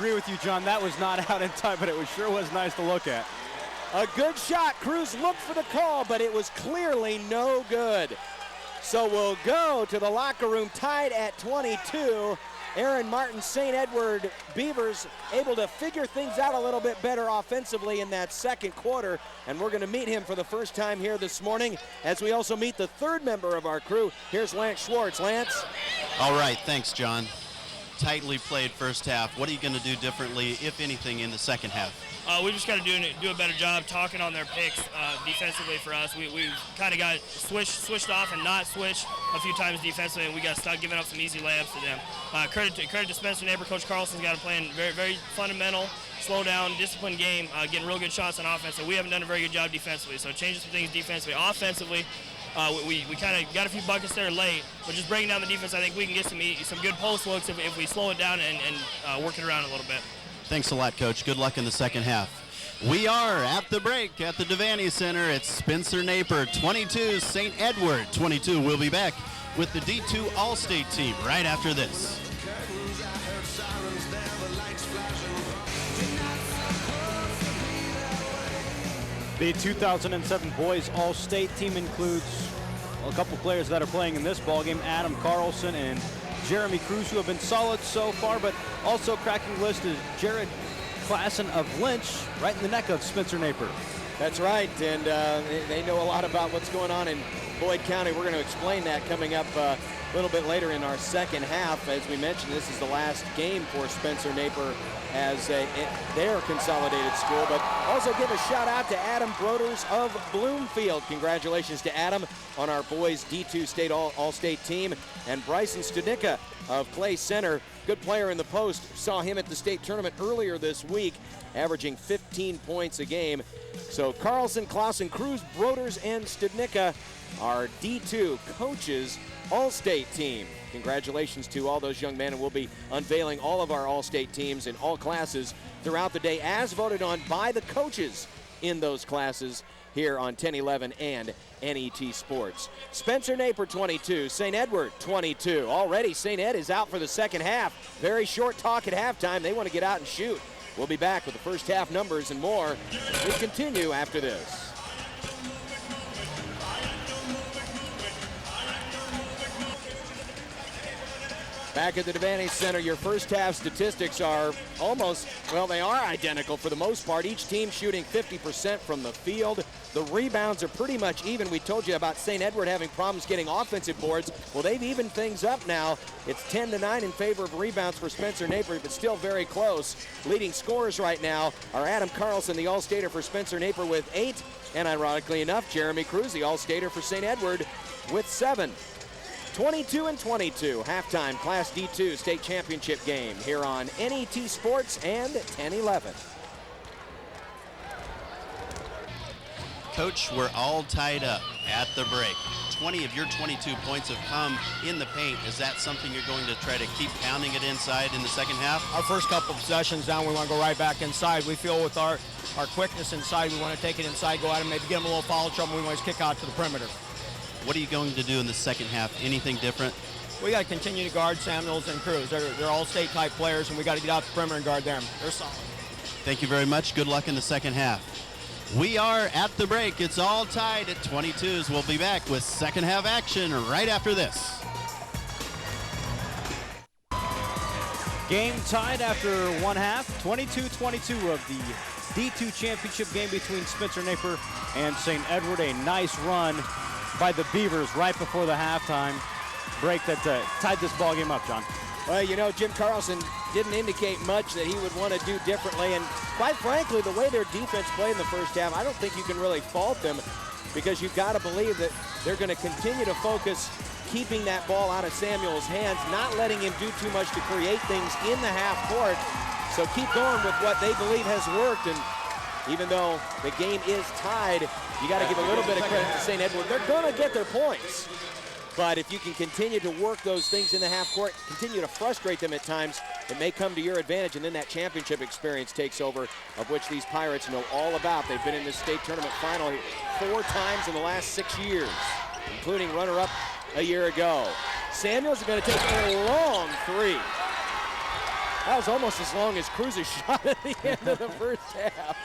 Agree with you, John. That was not out in time, but it sure was nice to look at. A good shot. Cruz looked for the call, but it was clearly no good. So we'll go to the locker room tied at 22. Aaron Martin, St. Edward Beavers able to figure things out a little bit better offensively in that second quarter, and we're going to meet him for the first time here this morning as we also meet the third member of our crew. Here's Lance Schwartz. Lance? All right, thanks, John. Tightly played first half. What are you going to do differently, if anything, in the second half? We just got to do a better job talking on their picks defensively for us. We kind of got switched off and not switched a few times defensively, and we got stuck giving up some easy layups to them. Credit to Spencer Neighbor. Coach Carlson's got to play in very, very fundamental, slow down, disciplined game, getting real good shots on offense, and we haven't done a very good job defensively. So changing some things defensively. Offensively, we kind of got a few buckets there late, but just breaking down the defense, I think we can get some good post looks if we slow it down and work it around a little bit. Thanks a lot, Coach. Good luck in the second half. We are at the break at the Devaney Center. It's Spencer Napier, 22, St. Edward, 22. We'll be back with the D2 All-State team right after this. The 2007 Boys All-State team includes a couple players that are playing in this ballgame, Adam Carlson and Jeremy Cruz, who have been solid so far, but also cracking the list is Jared Klassen of Lynch, right in the neck of Spencer Napier. That's right, and they know a lot about what's going on in Boyd County. We're going to explain that coming up a little bit later in our second half. As we mentioned, this is the last game for Spencer Napier as their consolidated school, but also give a shout out to Adam Broders of Bloomfield. Congratulations to Adam on our boys D2 state all-state team, and Bryson Studnicka of Clay Center, good player in the post. Saw him at the state tournament earlier this week, averaging 15 points a game. So Carlson, Clausen, Cruz, Broders, and Studnicka are D2 coaches all-state team. Congratulations to all those young men, and we'll be unveiling all of our all-state teams in all classes throughout the day as voted on by the coaches in those classes here on 1011 and NET Sports. Spencer Napier, 22, St. Edward, 22. Already St. Ed is out for the second half. Very short talk at halftime. They want to get out and shoot. We'll be back with the first half numbers and more. We continue after this. Back at the Devaney Center, your first half statistics are almost, well, they are identical for the most part. Each team shooting 50% from the field. The rebounds are pretty much even. We told you about St. Edward having problems getting offensive boards. Well, they've evened things up now. It's 10-9 in favor of rebounds for Spencer Napier, but still very close. Leading scorers right now are Adam Carlson, the All-Stater for Spencer Napier with 8, and ironically enough, Jeremy Cruz, the All-Stater for St. Edward with 7. 22-22, halftime Class D2 state championship game here on NET Sports and 1011. Coach, we're all tied up at the break. 20 of your 22 points have come in the paint. Is that something you're going to try to keep pounding it inside in the second half? Our first couple of possessions down, we want to go right back inside. We feel with our quickness inside, we want to take it inside, go at them, maybe get them a little foul trouble. We want to kick out to the perimeter. What are you going to do in the second half? Anything different? We got to continue to guard Samuels and Cruz. They're all state type players, and we got to get out the perimeter and guard them. They're solid. Thank you very much. Good luck in the second half. We are at the break. It's all tied at 22s. We'll be back with second half action right after this. Game tied after one half, 22-22 of the D2 championship game between Spencer Napier and St. Edward. A nice run by the Beavers right before the halftime break that tied this ball game up, John. Well, you know, Jim Carlson didn't indicate much that he would want to do differently, and quite frankly, the way their defense played in the first half, I don't think you can really fault them, because you've got to believe that they're going to continue to focus keeping that ball out of Samuel's hands, not letting him do too much to create things in the half court. So keep going with what they believe has worked, and even though the game is tied, you got to give a little bit of credit to St. Edward. They're going to get their points. But if you can continue to work those things in the half court, continue to frustrate them at times, it may come to your advantage, and then that championship experience takes over, of which these Pirates know all about. They've been in this state tournament final 4 times in the last 6 years, including runner-up a year ago. Samuels is going to take a long three. That was almost as long as Cruz's shot at the end of the first half,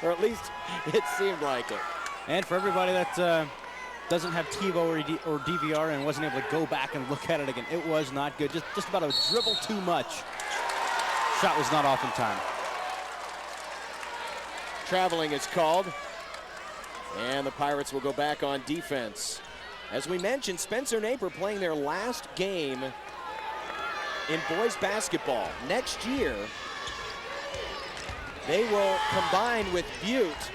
or at least it seemed like it. And for everybody that doesn't have TiVo or DVR and wasn't able to go back and look at it again, it was not good. Just about a dribble too much. Shot was not off in time. Traveling is called, and the Pirates will go back on defense. As we mentioned, Spencer Napier playing their last game in boys basketball. Next year, they will combine with Butte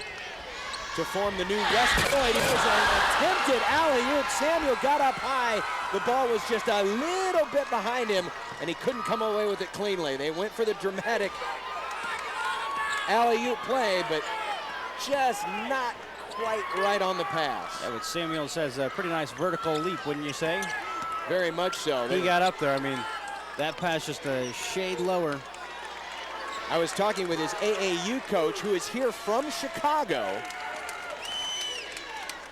to form the new West Boyd. It was an attempted alley-oop. Samuel got up high. The ball was just a little bit behind him, and he couldn't come away with it cleanly. They went for the dramatic alley-oop play, but just not quite right on the pass. Yeah, but Samuels has a pretty nice vertical leap, wouldn't you say? Very much so. He got up there. I mean, that pass just a shade lower. I was talking with his AAU coach, who is here from Chicago.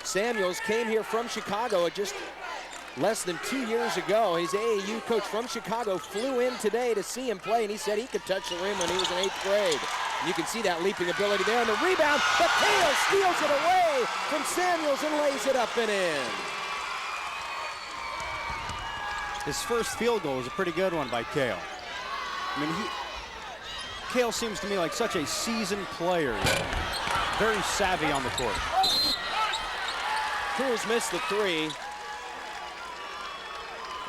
Samuels came here from Chicago just less than 2 years ago. His AAU coach from Chicago flew in today to see him play, and he said he could touch the rim when he was in 8th grade. You can see that leaping ability there, and the rebound, but Kale steals it away from Samuels and lays it up and in. His first field goal was a pretty good one by Kale. I mean, Kale seems to me like such a seasoned player. Very savvy on the court. Cruz missed the three.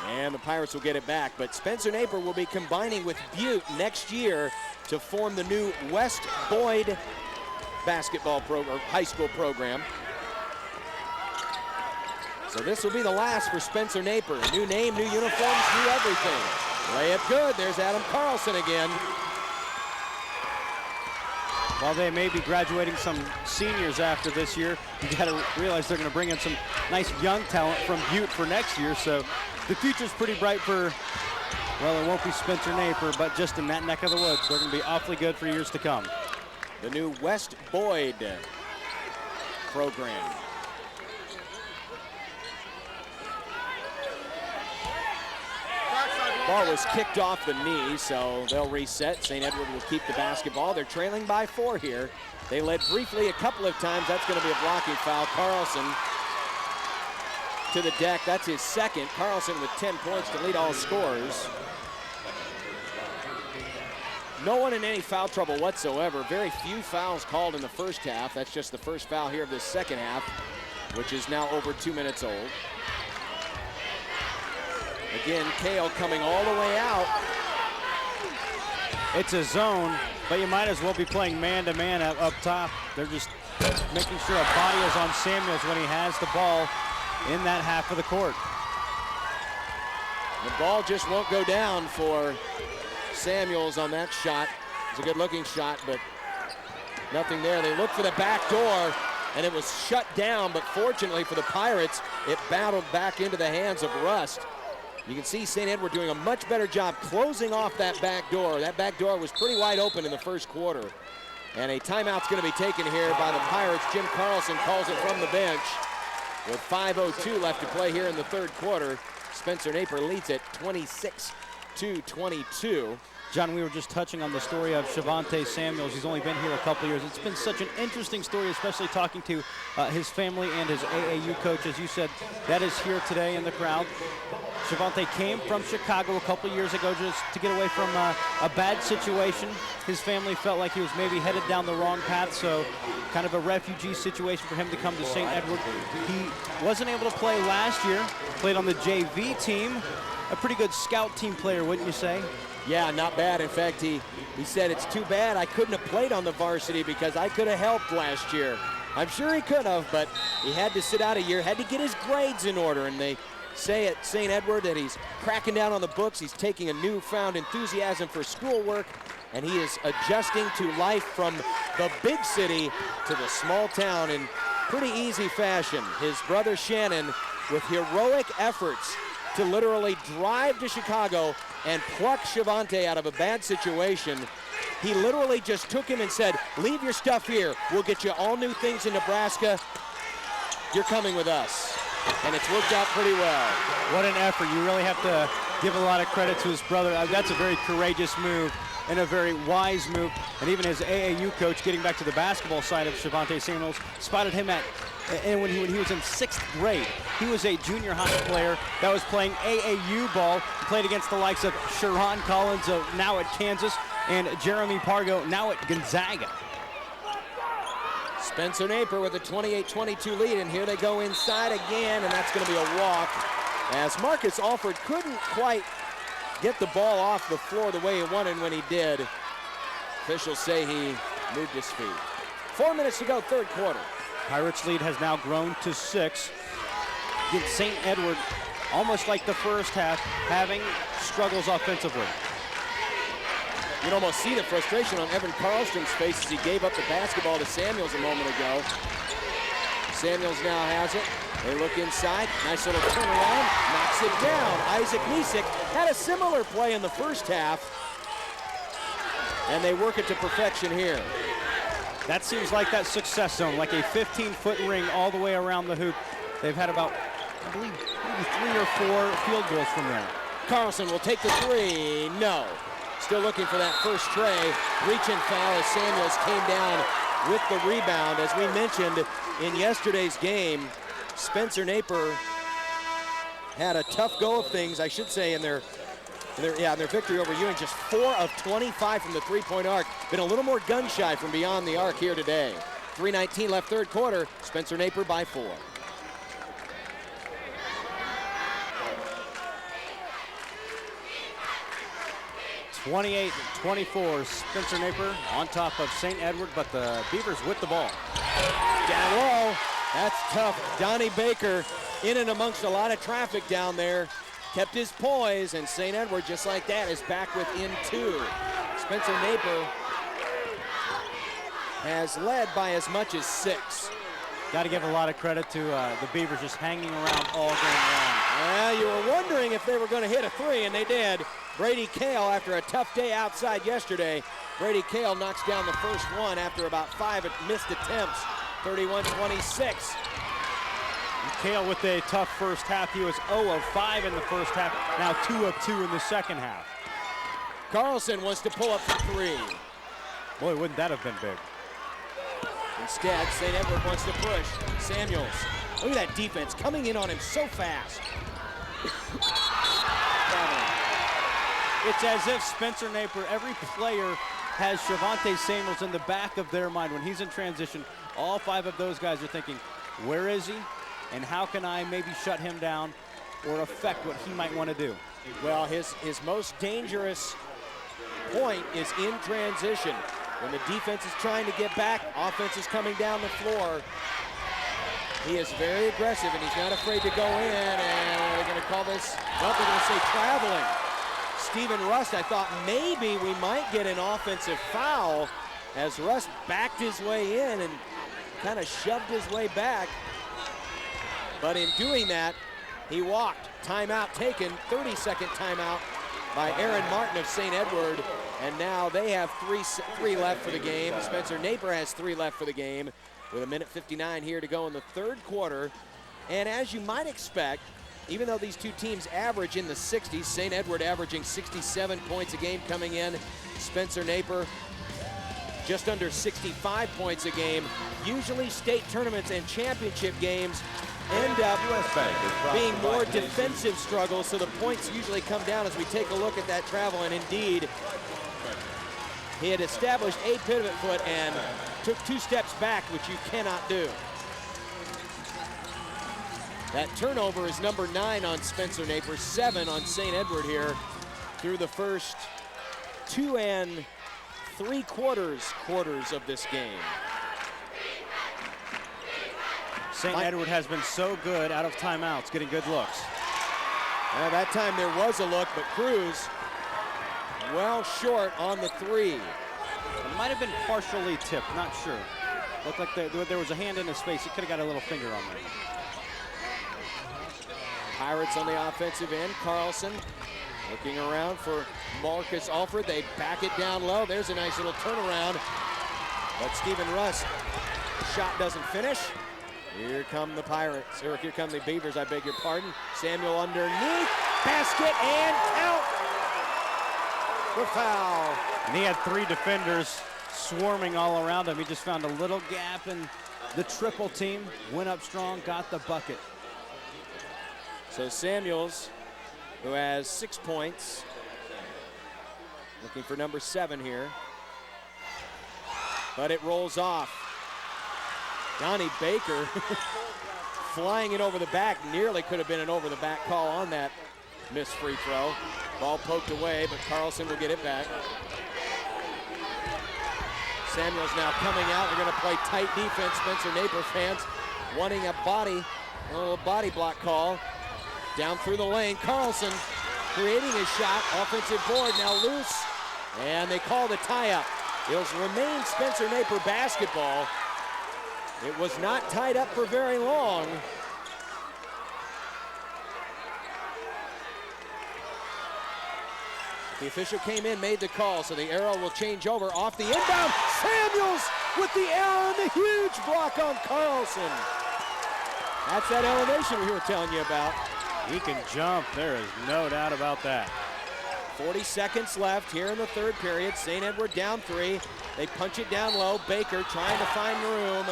And the Pirates will get it back. But Spencer Napier will be combining with Butte next year to form the new West Boyd basketball program, or high school program. So this will be the last for Spencer Napier. New name, new uniforms, new everything. Lay it good. There's Adam Carlson again. While they may be graduating some seniors after this year, you got to realize they're going to bring in some nice young talent from Butte for next year. So the future's pretty bright for, well, it won't be Spencer Napier, but just in that neck of the woods, they're going to be awfully good for years to come. The new West Boyd program. Ball was kicked off the knee, so they'll reset. St. Edward will keep the basketball. They're trailing by 4 here. They led briefly a couple of times. That's going to be a blocking foul. Carlson to the deck. That's his second. Carlson with 10 points to lead all scorers. No one in any foul trouble whatsoever. Very few fouls called in the first half. That's just the first foul here of this second half, which is now over 2 minutes old. Again, Kale coming all the way out. It's a zone, but you might as well be playing man-to-man up top. They're just making sure a body is on Samuels when he has the ball in that half of the court. The ball just won't go down for Samuels on that shot. It's a good-looking shot, but nothing there. They look for the back door, and it was shut down, but fortunately for the Pirates, it battled back into the hands of Rust. You can see St. Edward doing a much better job closing off that back door. That back door was pretty wide open in the first quarter. And a timeout's going to be taken here by the Pirates. Jim Carlson calls it from the bench. With 5:02 left to play here in the third quarter, Spencer Napier leads it 26-22. John, we were just touching on the story of Shavonte Samuels. He's only been here a couple years. It's been such an interesting story, especially talking to his family and his AAU coach. As you said, that is here today in the crowd. Shavonte came from Chicago a couple years ago just to get away from a bad situation. His family felt like he was maybe headed down the wrong path, so kind of a refugee situation for him to come to St. Edward. He wasn't able to play last year, played on the JV team. A pretty good scout team player, wouldn't you say? Yeah, not bad. In fact, he said it's too bad I couldn't have played on the varsity because I could have helped last year. I'm sure he could have, but he had to sit out a year, had to get his grades in order, and they say at St. Edward that he's cracking down on the books. He's taking a newfound enthusiasm for schoolwork, and he is adjusting to life from the big city to the small town in pretty easy fashion. His brother Shannon, with heroic efforts to literally drive to Chicago and pluck Shavonte out of a bad situation. He literally just took him and said, leave your stuff here. We'll get you all new things in Nebraska. You're coming with us. And it's worked out pretty well. What an effort. You really have to give a lot of credit to his brother. That's a very courageous move. and a very wise move. And even his AAU coach, getting back to the basketball side of Shavonte Samuels, spotted him and when he was in 6th grade. He was a junior high player that was playing AAU ball. He played against the likes of Sharon Collins, now at Kansas, and Jeremy Pargo, now at Gonzaga. Spencer Napier with a 28-22 lead, and here they go inside again, and that's going to be a walk, as Marcus Alford couldn't quite get the ball off the floor the way he wanted. When he did, officials say he moved his feet. 4 minutes to go, third quarter. Pirates lead has now grown to 6. Against St. Edward, almost like the first half, having struggles offensively. You can almost see the frustration on Evan Carlson's face as he gave up the basketball to Samuels a moment ago. Samuels now has it. They look inside. Nice little turnaround. Knocks it down. Isaac Nisik had a similar play in the first half. And they work it to perfection here. That seems like that success zone, like a 15-foot ring all the way around the hoop. They've had about, I believe, maybe 3 or 4 field goals from there. Carlson will take the 3. No. Still looking for that first tray. Reach and foul as Samuels came down with the rebound. As we mentioned in yesterday's game, Spencer Napier had a tough go of things, I should say, in their victory over Ewing. Just 4 of 25 from the three-point arc. Been a little more gun shy from beyond the arc here today. 3:19 left third quarter. Spencer Napier by 4. (28-24), Spencer Napier on top of St. Edward, but the Beavers with the ball. Down low, that's tough. Donnie Baker in and amongst a lot of traffic down there. Kept his poise, and St. Edward, just like that, is back within 2. Spencer Napier has led by as much as 6. Got to give a lot of credit to the Beavers just hanging around all game long. Well, you were wondering if they were going to hit a 3, and they did. Brady Kale, after a tough day outside yesterday, Brady Kale knocks down the first one after about 5 missed attempts. 31-26. Kale with a tough first half. He was 0 of 5 in the first half, now 2 of 2 in the second half. Carlson wants to pull up for 3. Boy, wouldn't that have been big. Instead, St. Edward wants to push. Samuels, look at that defense coming in on him so fast. It's as if Spencer Napier, every player has Shavonte Samuels in the back of their mind. When he's in transition, all 5 of those guys are thinking, where is he? And how can I maybe shut him down or affect what he might want to do? Well, his most dangerous point is in transition. When the defense is trying to get back, offense is coming down the floor. He is very aggressive, and he's not afraid to go in, and they're going to call this, well, they're going to say traveling. Stephen Rust, I thought maybe we might get an offensive foul as Rust backed his way in and kind of shoved his way back. But in doing that, he walked. Timeout taken, 30-second timeout by Aaron Martin of St. Edward. And now they have three left for the game. Spencer Napier has 3 left for the game with 1:59 here to go in the third quarter. And as you might expect, even though these two teams average in the 60s, St. Edward averaging 67 points a game coming in. Spencer Napier just under 65 points a game. Usually state tournaments and championship games end up being more defensive struggles, so the points usually come down as we take a look at that travel. And indeed, he had established a pivot foot and took 2 steps back, which you cannot do. That turnover is number 9 on Spencer Napier, 7 on St. Edward here through the first 2 3/4 of this game. St. Edward has been so good out of timeouts, getting good looks. Well, that time there was a look, but Cruz well short on the 3. It might have been partially tipped, not sure. Looked like there was a hand in his face. He could have got a little finger on there. Pirates on the offensive end. Carlson looking around for Marcus Alford. They back it down low. There's a nice little turnaround. But Stephen Rust, the shot doesn't finish. Here come the Pirates, or here come the Beavers, I beg your pardon. Samuel underneath, basket and count. The foul And he had 3 defenders swarming all around him. He just found a little gap, and the triple team went up strong, got the bucket. So Samuels, who has 6 points, looking for number 7 here. But it rolls off. Donnie Baker flying it over the back. Nearly could have been an over the back call on that missed free throw. Ball poked away, but Carlson will get it back. Samuels now coming out. They're going to play tight defense. Spencer Napier fans wanting a little body block call. Down through the lane. Carlson creating his shot. Offensive board now loose. And they call the tie-up. It'll remain Spencer Napier basketball. It was not tied up for very long. The official came in, made the call, so the arrow will change over off the inbound. Samuels with the arrow and the huge block on Carlson. That's that elevation we were telling you about. He can jump, there is no doubt about that. 40 seconds left here in the third period. St. Edward down 3. They punch it down low. Baker trying to find room.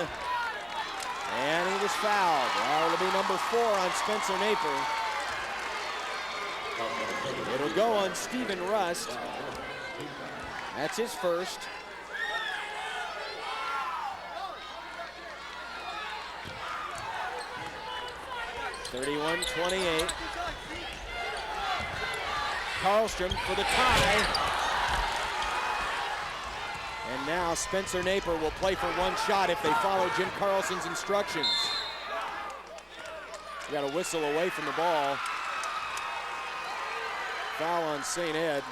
And he was fouled. Well, it'll be number 4 on Spencer Napier. It'll go on Stephen Rust. That's his first. (31-28). Karlstrom for the tie. And now Spencer Napier will play for 1 shot if they follow Jim Carlson's instructions. We got a whistle away from the ball. Foul on St. Ed.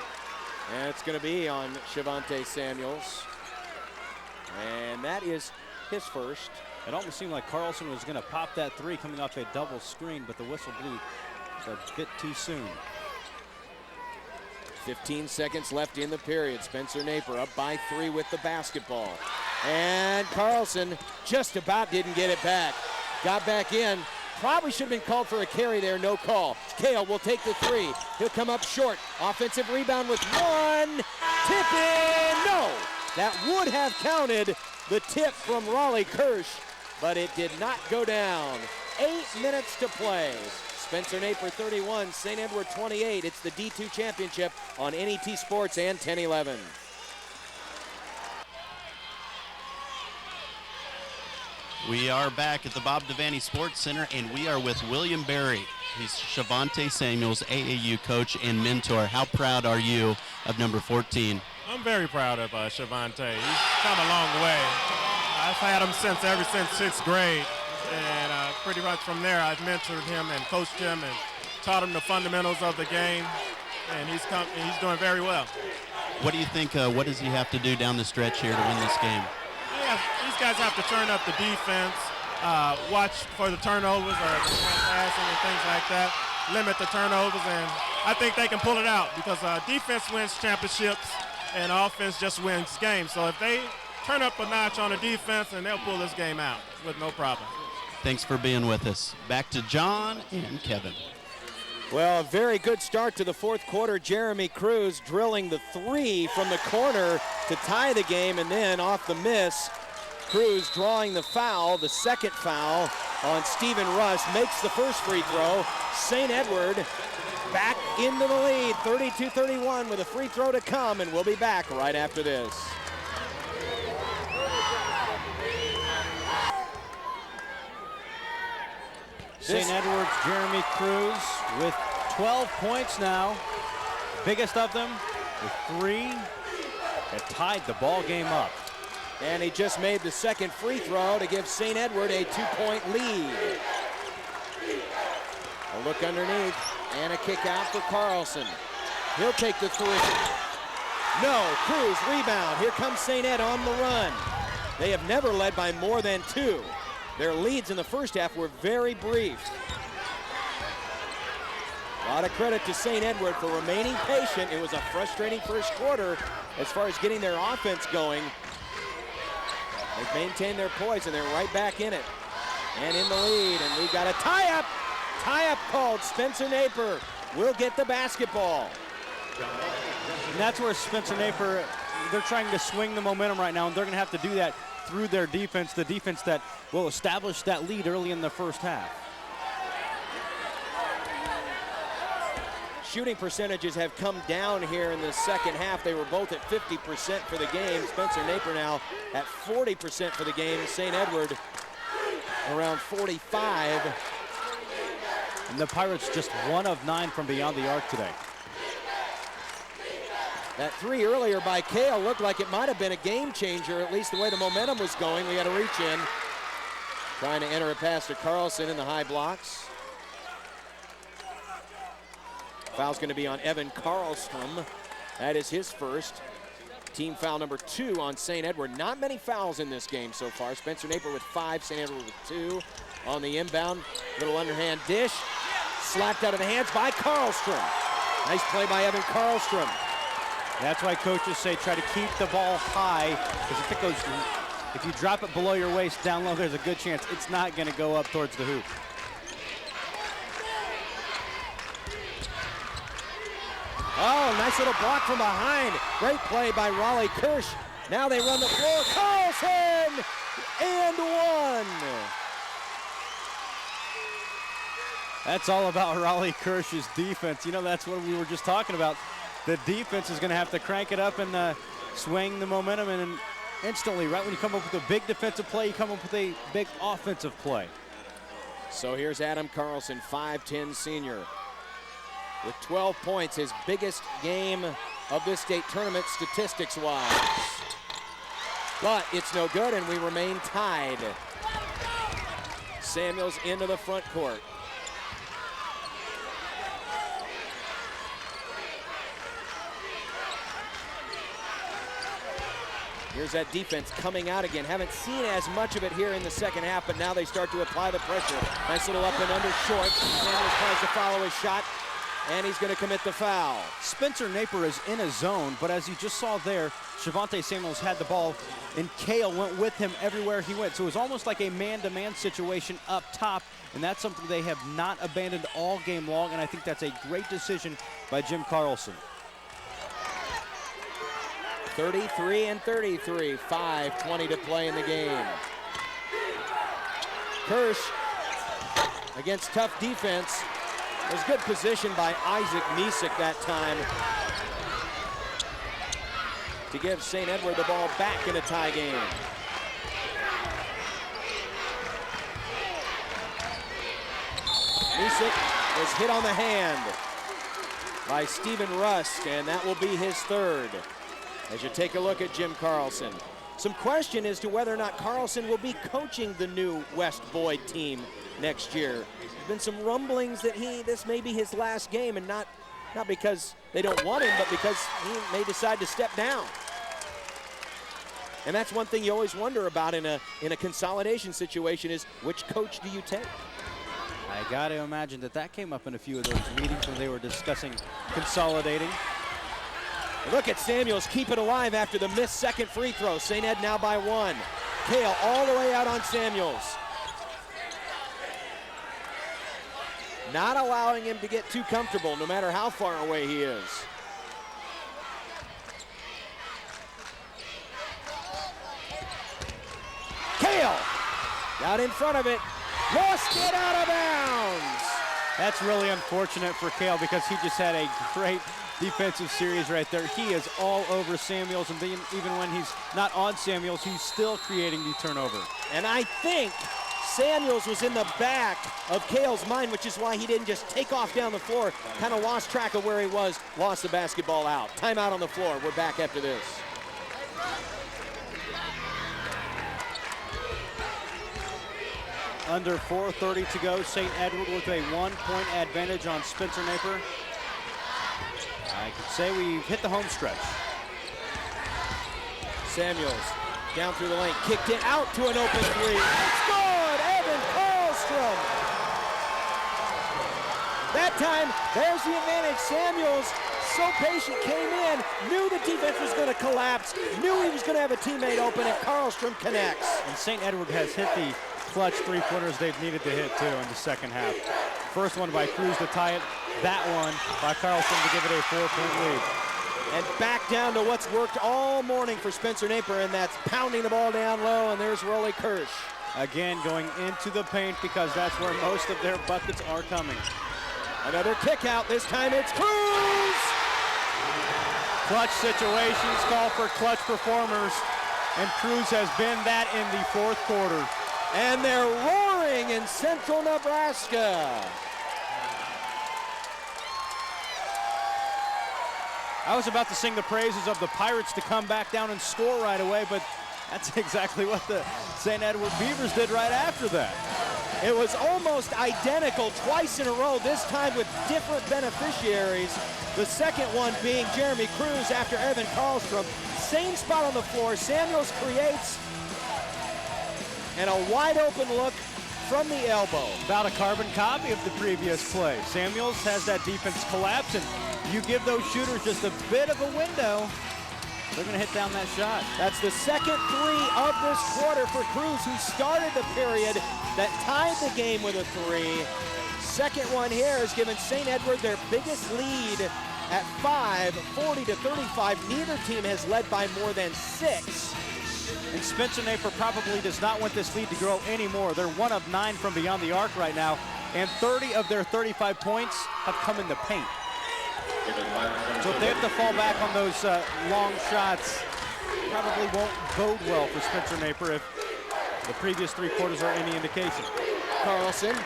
And it's going to be on Shavonte Samuels. And that is his first. It almost seemed like Carlson was going to pop that 3 coming off a double screen, but the whistle blew a bit too soon. 15 seconds left in the period. Spencer Napier up by 3 with the basketball. And Carlson just about didn't get it back. Got back in. Probably should have been called for a carry there, no call. Kale will take the 3. He'll come up short. Offensive rebound with 1. Tip in, no! That would have counted the tip from Raleigh Kirsch, but it did not go down. 8 minutes to play. Spencer Napier 31, St. Edward 28. It's the D2 championship on NET Sports and 1011. We are back at the Bob Devaney Sports Center, and we are with William Berry. He's Shavonte Samuels' AAU coach and mentor. How proud are you of number 14? I'm very proud of Shavonte. He's come a long way. I've had him ever since 6th grade, and pretty much from there I've mentored him and coached him and taught him the fundamentals of the game, and he's doing very well. What do you think, what does he have to do down the stretch here to win this game? Yeah, these guys have to turn up the defense, watch for the turnovers or passing and things like that, limit the turnovers, and I think they can pull it out because defense wins championships and offense just wins games. So if they turn up a notch on the defense, and they'll pull this game out with no problem. Thanks for being with us. Back to John and Kevin. Well, a very good start to the fourth quarter. Jeremy Cruz drilling the 3 from the corner to tie the game, and then off the miss, Cruz drawing the foul, the second foul on Stephen Rust, makes the first free throw. St. Edward back into the lead, 32-31 with a free throw to come, and we'll be back right after this. St. Edward's Jeremy Cruz with 12 points now. Biggest of them with 3 that tied the ball game up. And he just made the second free throw to give St. Edward a 2-point lead. A look underneath and a kick out for Carlson. He'll take the 3. No, Cruz rebound. Here comes St. Ed on the run. They have never led by more than 2. Their leads in the first half were very brief. A lot of credit to St. Edward for remaining patient. It was a frustrating first quarter as far as getting their offense going. They've maintained their poise, and they're right back in it. And in the lead, and we've got a tie-up. Tie-up called. Spencer Napier will get the basketball. And that's where Spencer Napier they're trying to swing the momentum right now, and they're going to have to do that through their defense, the defense that will establish that lead early in the first half. Shooting percentages have come down here in the second half. They were both at 50% for the game. Spencer Napier now at 40% for the game. St. Edward around 45. And the Pirates just 1 of 9 from beyond the arc today. That three earlier by Kale looked like it might have been a game changer, at least the way the momentum was going. We had to reach in. Trying to enter it past to Carlson in the high blocks. Foul's going to be on Evan Karlstrom. That is his first. Team foul number 2 on St. Edward. Not many fouls in this game so far. Spencer Napier with 5, St. Edward with 2. On the inbound, little underhand dish. Slapped out of the hands by Karlstrom. Nice play by Evan Karlstrom. That's why coaches say try to keep the ball high, because if you drop it below your waist down low, there's a good chance it's not going to go up towards the hoop. Oh, nice little block from behind. Great play by Raleigh Kirsch. Now they run the floor. Carlson! And 1. That's all about Raleigh Kirsch's defense. You know, that's what we were just talking about. The defense is going to have to crank it up and swing the momentum, and instantly, right when you come up with a big defensive play, you come up with a big offensive play. So here's Adam Carlson, 5'10" senior. With 12 points, his biggest game of this state tournament statistics-wise. But it's no good, and we remain tied. Samuels into the front court. Here's that defense coming out again. Haven't seen as much of it here in the second half, but now they start to apply the pressure. Nice little up and under short. Samuels tries to follow his shot, and he's going to commit the foul. Spencer Napier is in a zone, but as you just saw there, Shavonte Samuels had the ball, and Kale went with him everywhere he went. So it was almost like a man-to-man situation up top, and that's something they have not abandoned all game long, and I think that's a great decision by Jim Carlson. 33 and 33, 5:20 to play in the game. Kirsch against tough defense. It was good position by Isaac Misek that time to give St. Edward the ball back in a tie game. Misek was hit on the hand by Stephen Rusk, and that will be his third. As you take a look at Jim Carlson. Some question as to whether or not Carlson will be coaching the new West Boyd team next year. There's been some rumblings that this may be his last game, and not because they don't want him, but because he may decide to step down. And that's one thing you always wonder about in a consolidation situation is which coach do you take? I got to imagine that came up in a few of those meetings when they were discussing consolidating. Look at Samuels keep it alive after the missed second free throw. St. Ed now by 1. Kale all the way out on Samuels. Not allowing him to get too comfortable no matter how far away he is. Kale got in front of it. Lost it out of bounds. That's really unfortunate for Kale because he just had a great defensive series right there. He is all over Samuels, and even when he's not on Samuels, he's still creating the turnover. And I think Samuels was in the back of Kale's mind, which is why he didn't just take off down the floor, kind of lost track of where he was, lost the basketball out. Timeout on the floor. We're back after this. Under 4:30 to go, St. Edward with a 1-point advantage on Spencer Napier. I could say we've hit the home stretch. Samuels down through the lane, kicked it out to an open three. It's good, Evan Karlstrom. That time, there's the advantage. Samuels, so patient, came in, knew the defense was going to collapse, knew he was going to have a teammate open, and Karlstrom connects. And St. Edward has hit the clutch three-pointers they've needed to hit, too, in the second half. First one by Cruz to tie it. That one by Carlson to give it a 4-point lead. And back down to what's worked all morning for Spencer Napier, and that's pounding the ball down low, and there's Rolly Kirsch. Again, going into the paint because that's where most of their buckets are coming. Another kick out, this time it's Cruz! Clutch situations call for clutch performers, and Cruz has been that in the fourth quarter. And they're roaring in central Nebraska. I was about to sing the praises of the Pirates to come back down and score right away, but that's exactly what the St. Edward Beavers did right after that. It was almost identical twice in a row, this time with different beneficiaries. The second one being Jeremy Cruz after Evan Karlstrom. Same spot on the floor. Samuels creates, and a wide open look from the elbow. About a carbon copy of the previous play. Samuels has that defense collapse, and you give those shooters just a bit of a window, they're going to hit down that shot. That's the second three of this quarter for Cruz, who started the period that tied the game with a three. Second one here has given St. Edward their biggest lead at 5, 40-35. Neither team has led by more than 6. And Spencer Napier probably does not want this lead to grow anymore. They're 1 of 9 from beyond the arc right now, and 30 of their 35 points have come in the paint. So if they have to fall back on those long shots, probably won't bode well for Spencer Napier if the previous 3 quarters are any indication. Carlson.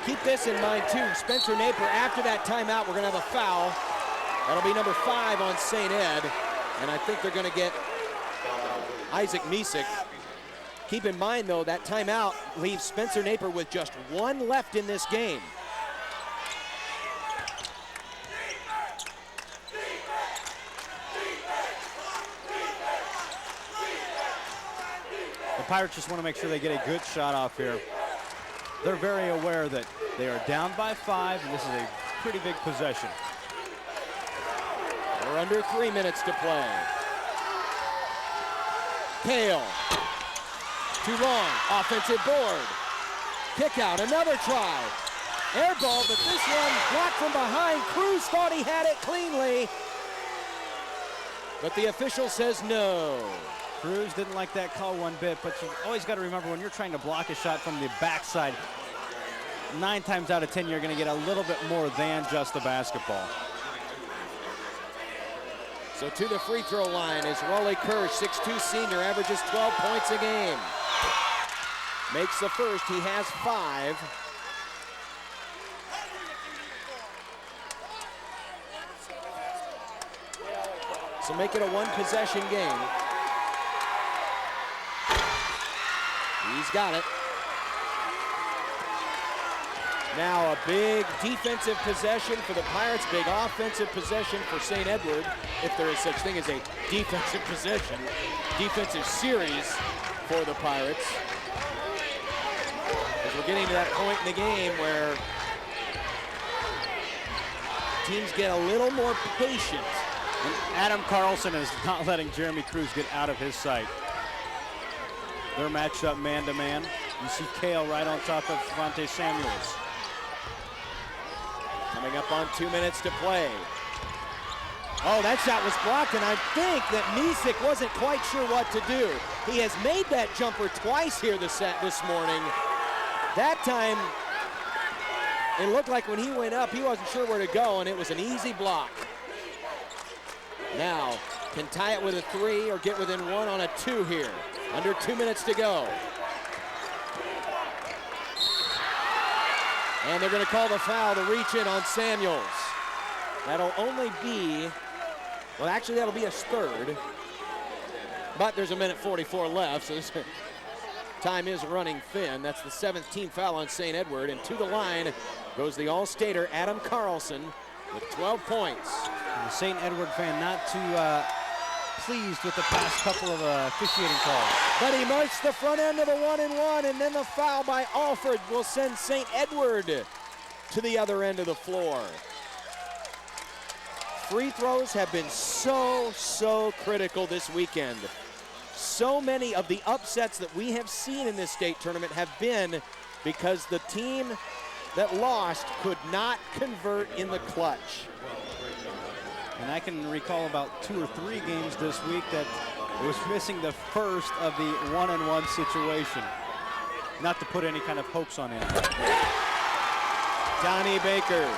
Keep this in mind too, Spencer Napier, after that timeout, we're gonna have a foul. That'll be number 5 on St. Ed, and I think they're gonna get Isaac Misek. Keep in mind though, that timeout leaves Spencer Napier with just 1 left in this game. The Pirates just want to make sure they get a good shot off here. They're very aware that they are down by 5, and this is a pretty big possession. We're under 3 minutes to play. Kale. Too long. Offensive board. Kick out. Another try. Air ball, but this one blocked from behind. Cruz thought he had it cleanly, but the official says no. Cruz didn't like that call one bit, but you always got to remember when you're trying to block a shot from the backside, 9 times out of 10, you're going to get a little bit more than just the basketball. So to the free throw line is Rolly Kirsch, 6'2" senior, averages 12 points a game. Makes the first, he has 5. So make it a 1-possession game. He's got it. Now a big defensive possession for the Pirates, big offensive possession for St. Edward, if there is such thing as a defensive possession, defensive series for the Pirates. As we're getting to that point in the game where teams get a little more patient. And Adam Carlson is not letting Jeremy Cruz get out of his sight. They're matched up man-to-man. You see Kale right on top of Javante Samuels. Coming up on 2 minutes to play. Oh, that shot was blocked, and I think that Misek wasn't quite sure what to do. He has made that jumper twice here this morning. That time, it looked like when he went up, he wasn't sure where to go, and it was an easy block. Now, can tie it with a 3 or get within 1 on a 2 here. Under 2 minutes to go. And they're going to call the foul to reach in on Samuels. That'll only be, well, actually that'll be his 3rd. But there's 1:44 left, so this time is running thin. That's the 7th team foul on St. Edward. And to the line goes the All-Stater Adam Carlson with 12 points. And the St. Edward fan not too pleased with the past couple of officiating calls. But he marched the front end of a 1-and-1, and then the foul by Alford will send St. Edward to the other end of the floor. Free throws have been so critical this weekend. So many of the upsets that we have seen in this state tournament have been because the team that lost could not convert in the clutch. And I can recall about 2 or 3 games this week that it was missing the first of the 1-on-1 situation. Not to put any kind of hopes on him. Donnie Baker